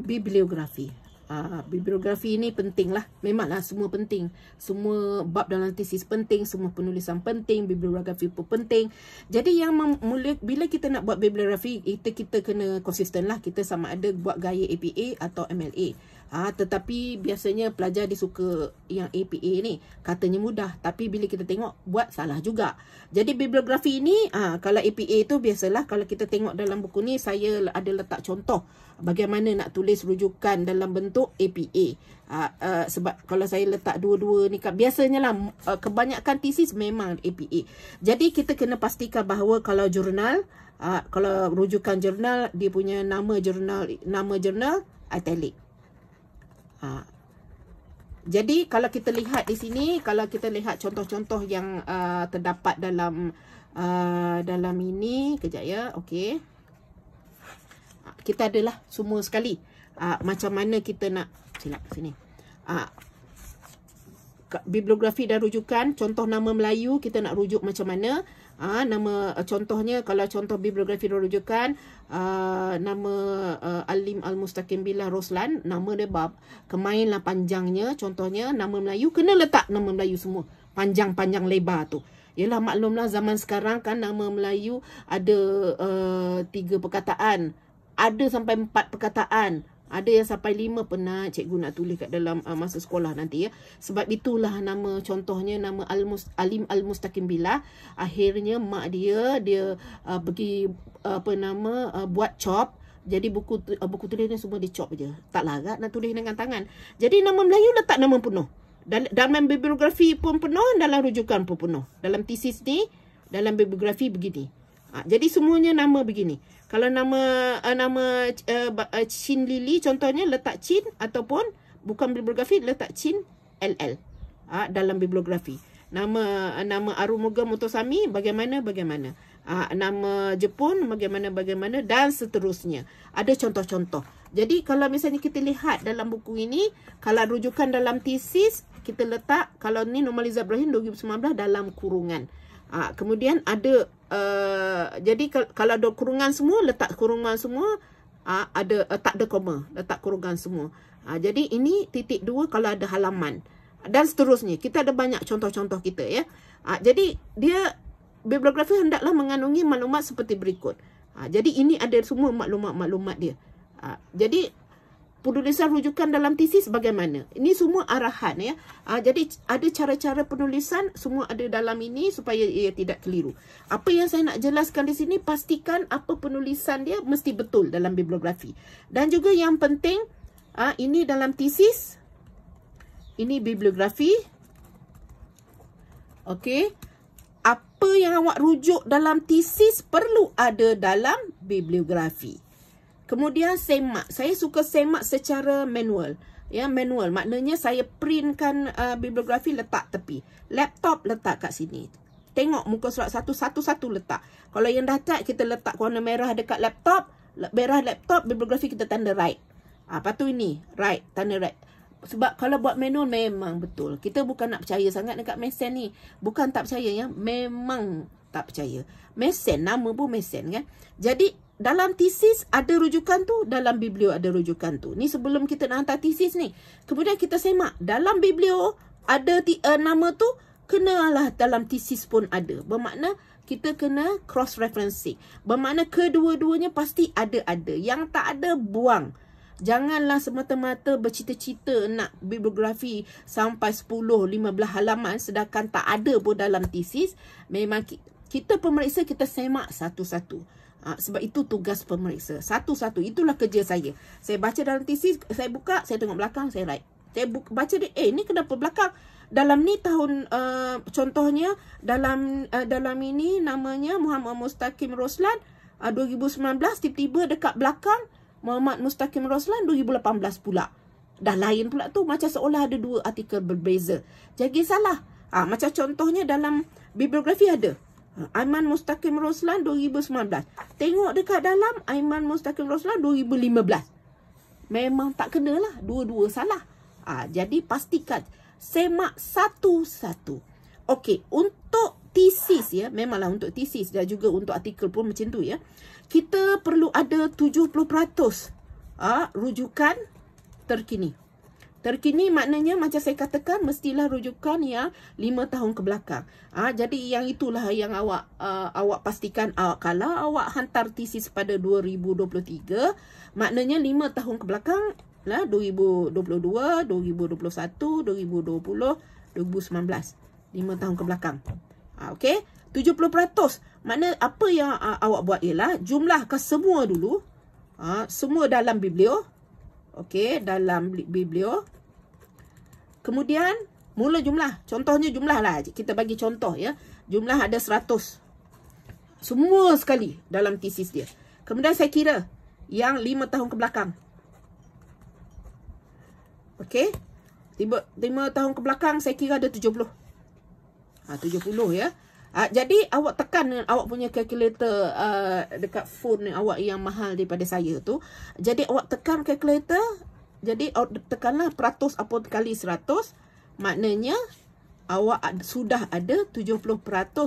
bibliografi. Bibliografi ini penting lah. Memanglah semua penting. Semua bab dalam tesis penting. Semua penulisan penting. Bibliografi pun penting. Jadi yang bila kita nak buat bibliografi, kita kena konsisten lah. Kita sama ada buat gaya APA atau MLA. Tetapi biasanya pelajar dia suka yang APA ni. Katanya mudah. Tapi bila kita tengok, buat salah juga. Jadi bibliografi ini, kalau APA tu biasalah. Kalau kita tengok dalam buku ni, saya ada letak contoh bagaimana nak tulis rujukan dalam bentuk APA. Sebab kalau saya letak dua-dua ni, biasanya lah kebanyakan tesis memang APA. Jadi kita kena pastikan bahawa kalau jurnal, kalau rujukan jurnal, dia punya nama jurnal italic. Jadi kalau kita lihat di sini, kalau kita lihat contoh-contoh yang terdapat dalam ini, kejap ya, okey. Kita adalah semua sekali. Macam mana kita nak silap sini. Bibliografi dan rujukan, contoh nama Melayu kita nak rujuk macam mana? Nama contohnya, kalau contoh bibliografi dan rujukan, nama Alim Al-Mustaqim Billah Roslan, nama dia bab, kemainlah panjangnya, contohnya nama Melayu, kena letak nama Melayu semua, panjang-panjang lebar tu. Yalah, maklumlah zaman sekarang kan nama Melayu ada 3 perkataan, ada sampai 4 perkataan. Ada yang sampai 5 pernah cikgu nak tulis kat dalam masa sekolah nanti ya. Sebab itulah nama contohnya nama Alim Al-Mustaqim Billah. Akhirnya mak dia pergi buat chop. Jadi buku tulisnya semua di chop je. Tak larat nak tulis dengan tangan. Jadi nama Melayu letak nama penuh. Dalam bibliografi pun penuh, dalam rujukan pun penuh. Dalam tesis ni, dalam bibliografi begini. Jadi semuanya nama begini. Kalau nama Chin Lily contohnya letak Chin, ataupun bukan bibliografi letak Chin LL dalam bibliografi. Nama Arumuga Mutosami bagaimana. Nama Jepun bagaimana dan seterusnya. Ada contoh-contoh. Jadi kalau misalnya kita lihat dalam buku ini, kalau rujukan dalam tesis kita letak, kalau ni Normaliza Ibrahim 2019 dalam kurungan. Kemudian ada jadi kalau ada kurungan semua, letak kurungan semua, ada tak ada koma, letak kurungan semua. Jadi ini titik 2 kalau ada halaman dan seterusnya. Kita ada banyak contoh-contoh kita ya. Jadi dia bibliografi hendaklah mengandungi maklumat seperti berikut. Jadi ini ada semua maklumat-maklumat dia. Jadi penulisan rujukan dalam tesis bagaimana? Ini semua arahan ya. Jadi ada cara-cara penulisan, semua ada dalam ini supaya ia tidak keliru. Apa yang saya nak jelaskan di sini, pastikan apa penulisan dia mesti betul dalam bibliografi. Dan juga yang penting, ini dalam tesis, ini bibliografi. Okey. Apa yang awak rujuk dalam tesis perlu ada dalam bibliografi. Kemudian semak. Saya suka semak secara manual. Ya, manual. Maknanya saya printkan bibliografi letak tepi. Laptop letak kat sini. Tengok muka surat satu-satu letak. Kalau yang dah type, kita letak warna merah dekat laptop. Merah laptop, bibliografi kita tanda right. Lepas tu ini, right. Tanda right. Sebab kalau buat manual memang betul. Kita bukan nak percaya sangat dekat mesin ni. Bukan tak percaya ya. Memang tak percaya. Mesin, nama pun mesin kan. Jadi, dalam tesis ada rujukan tu, dalam biblio ada rujukan tu. Ni sebelum kita nak hantar tesis ni. Kemudian kita semak. Dalam biblio ada nama tu, kenalah dalam tesis pun ada. Bermakna kita kena cross-referencing. Bermakna kedua-duanya pasti ada-ada. Yang tak ada, buang. Janganlah semata-mata bercita-cita nak bibliografi sampai 10-15 halaman sedangkan tak ada pun dalam tesis. Memang kita pemeriksa, kita semak satu-satu. Sebab itu tugas pemeriksa. Satu-satu. Itulah kerja saya. Saya baca dalam tesis, saya buka, saya tengok belakang, saya write. Saya baca dia, ni kenapa belakang? Dalam ni tahun, contohnya, dalam ini namanya Muhammad Mustaqim Roslan, 2019, tiba-tiba dekat belakang, Muhammad Mustaqim Roslan 2018 pula. Dah lain pula tu. Macam seolah ada 2 artikel berbeza. Jadi salah. Macam contohnya dalam bibliografi ada. Aiman Mustaqim Roslan 2019. Tengok dekat dalam Aiman Mustaqim Roslan 2015. Memang tak kena lah. Dua-dua salah. Jadi pastikan. Semak satu-satu. Okey. Untuk tesis ya. Memanglah untuk tesis dan juga untuk artikel pun macam tu ya. Kita perlu ada 70%. rujukan terkini. Terkini maknanya macam saya katakan mestilah rujukan yang 5 tahun ke belakang. Jadi yang itulah yang awak pastikan. Kalau awak hantar tesis pada 2023, maknanya 5 tahun ke belakang lah, 2022, 2021, 2020, 2019. 5 tahun ke belakang. Okey, 70%. Makna apa yang awak buat ialah jumlahkan semua dulu. Semua dalam biblio. Okey, dalam biblio. Kemudian mula jumlah. Contohnya jumlah lah. Kita bagi contoh ya. Jumlah ada 100. Semua sekali dalam tesis dia. Kemudian saya kira yang 5 tahun ke belakang. Okey. 5 tahun ke belakang saya kira ada 70. 70 ya. Jadi awak tekan awak punya calculator dekat phone awak yang mahal daripada saya tu. Jadi awak tekan calculator. Jadi awak tekanlah peratus apa kali 100. Maknanya awak sudah ada 70%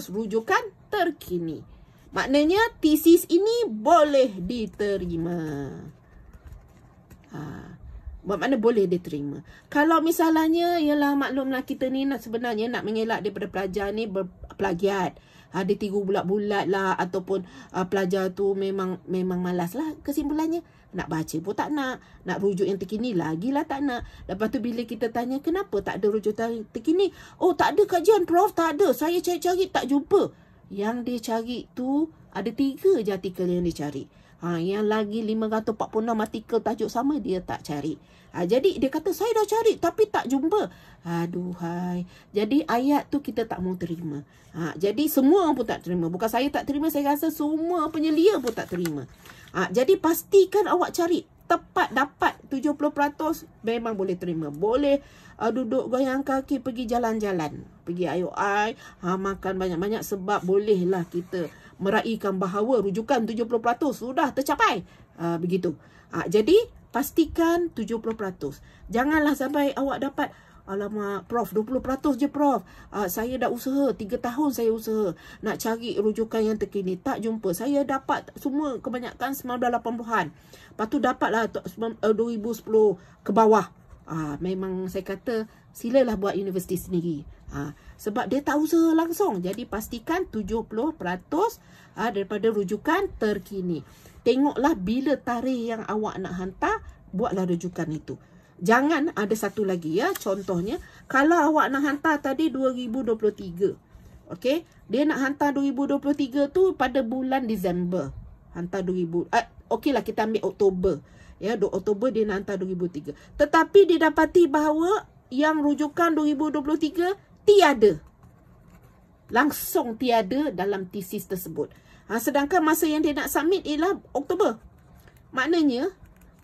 rujukan terkini. Maknanya tesis ini boleh diterima. Bermakna boleh diterima. Kalau misalnya ialah maklumlah kita ni sebenarnya nak mengelak daripada pelajar ni berplagiat. Ditiru bulat-bulat lah ataupun pelajar tu memang malas lah kesimpulannya. Nak baca pun tak nak. Nak rujuk yang terkini lagi lah tak nak. Lepas tu bila kita tanya kenapa tak ada rujukan terkini. Oh tak ada kajian Prof, tak ada. Saya cari-cari tak jumpa. Yang dia cari tu ada 3 je artikel yang dia cari. Yang lagi 546 artikel tajuk sama dia tak cari. Jadi dia kata saya dah cari tapi tak jumpa. Aduhai. Jadi ayat tu kita tak mau terima. Jadi semua pun tak terima. Bukan saya tak terima, saya rasa semua penyelia pun tak terima. Jadi pastikan awak cari. Tepat dapat 70% memang boleh terima. Boleh duduk goyang kaki pergi jalan-jalan. Pergi IOI. Makan banyak-banyak sebab bolehlah kita meraihkan bahawa rujukan 70% sudah tercapai. Begitu. Jadi pastikan 70%. Janganlah sampai awak dapat alamak Prof 20% je Prof. Saya dah usaha 3 tahun saya usaha nak cari rujukan yang terkini tak jumpa. Saya dapat semua kebanyakan 1980-an. Lepas tu dapatlah 2010 ke bawah. Memang saya kata silalah buat universiti sendiri. Sebab dia tak usaha langsung. Jadi pastikan 70% daripada rujukan terkini. Tengoklah bila tarikh yang awak nak hantar, buatlah rujukan itu. Jangan ada satu lagi ya. Contohnya, kalau awak nak hantar tadi 2023. Okey, dia nak hantar 2023 tu pada bulan Disember. Hantar 2000. Okeylah kita ambil Oktober. Ya, Oktober dia nak hantar 2003. Tetapi didapati bahawa yang rujukan 2023 tiada. Langsung tiada dalam tesis tersebut. Sedangkan masa yang dia nak submit ialah Oktober. Maknanya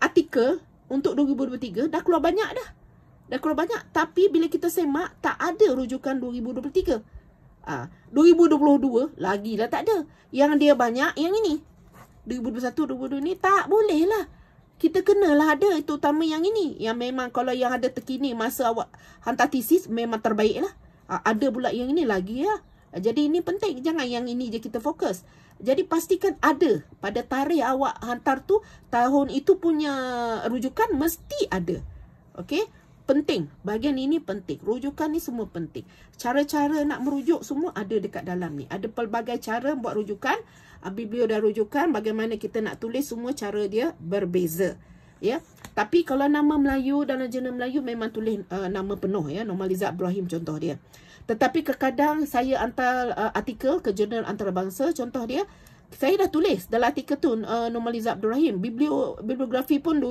artikel untuk 2023 dah keluar banyak dah. Dah keluar banyak. Tapi bila kita semak tak ada rujukan 2023. 2022 lagilah tak ada. Yang dia banyak yang ini. 2021, 2022 ni tak boleh lah. Kita kenalah ada itu utama yang ini. Yang memang kalau yang ada terkini masa awak hantar tesis memang terbaik lah. Ada pula yang ini lagi lah. Jadi ini penting. Jangan yang ini je kita fokus. Jadi pastikan ada. Pada tarikh awak hantar tu, tahun itu punya rujukan mesti ada. Okey? Penting. Bahagian ini penting. Rujukan ni semua penting. Cara-cara nak merujuk semua ada dekat dalam ni. Ada pelbagai cara buat rujukan. Biblio dan rujukan. Bagaimana kita nak tulis semua cara dia berbeza. Ya. Tapi kalau nama Melayu dalam jurnal Melayu memang tulis nama penuh ya. Normaliza Ibrahim contoh dia. Tetapi kadang saya hantar artikel ke jurnal antarabangsa, contoh dia, saya dah tulis dalam artikel tu Normaliza Ibrahim, bibliografi pun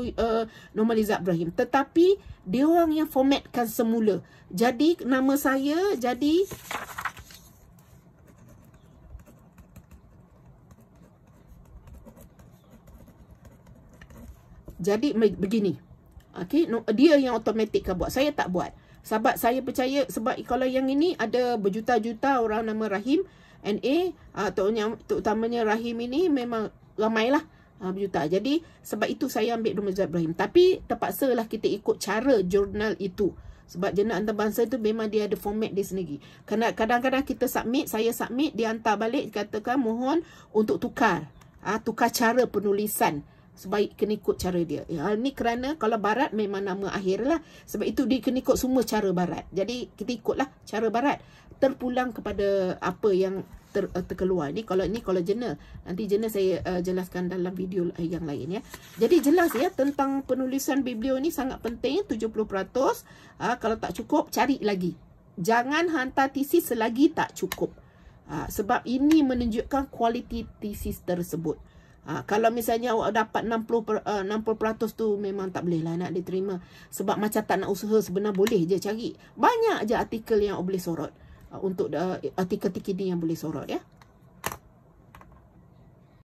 Normaliza Ibrahim. Tetapi dia orang yang formatkan semula. Jadi nama saya jadi begini. Okey, dia yang automatikkan buat. Saya tak buat. Sebab saya percaya, sebab kalau yang ini ada berjuta-juta orang nama Rahim NA, terutamanya Rahim ini memang ramailah berjuta. Jadi sebab itu saya ambil Normaliza Ibrahim. Tapi terpaksalah kita ikut cara jurnal itu. Sebab jurnal antarabangsa itu memang dia ada format dia sendiri. Kerana kadang-kadang kita submit, saya submit, dia hantar balik, katakan mohon untuk tukar. Tukar cara penulisan. sebaik kena ikut cara dia. Ni kerana kalau barat memang nama akhir lah. Sebab itu dia kena ikut semua cara barat. Jadi kita ikutlah cara barat. Terpulang kepada apa yang terkeluar. Kalau jurnal. Nanti jurnal saya jelaskan dalam video yang lain ya. Jadi jelas ya tentang penulisan biblio ni sangat penting 70%. Kalau tak cukup cari lagi. Jangan hantar tesis selagi tak cukup. Sebab ini menunjukkan kualiti tesis tersebut. Kalau misalnya awak dapat 60% tu memang tak boleh lah nak diterima. Sebab macam tak nak usaha sebenarnya boleh je cari. Banyak je artikel yang boleh sorot. Untuk artikel-artikel ni yang boleh sorot ya.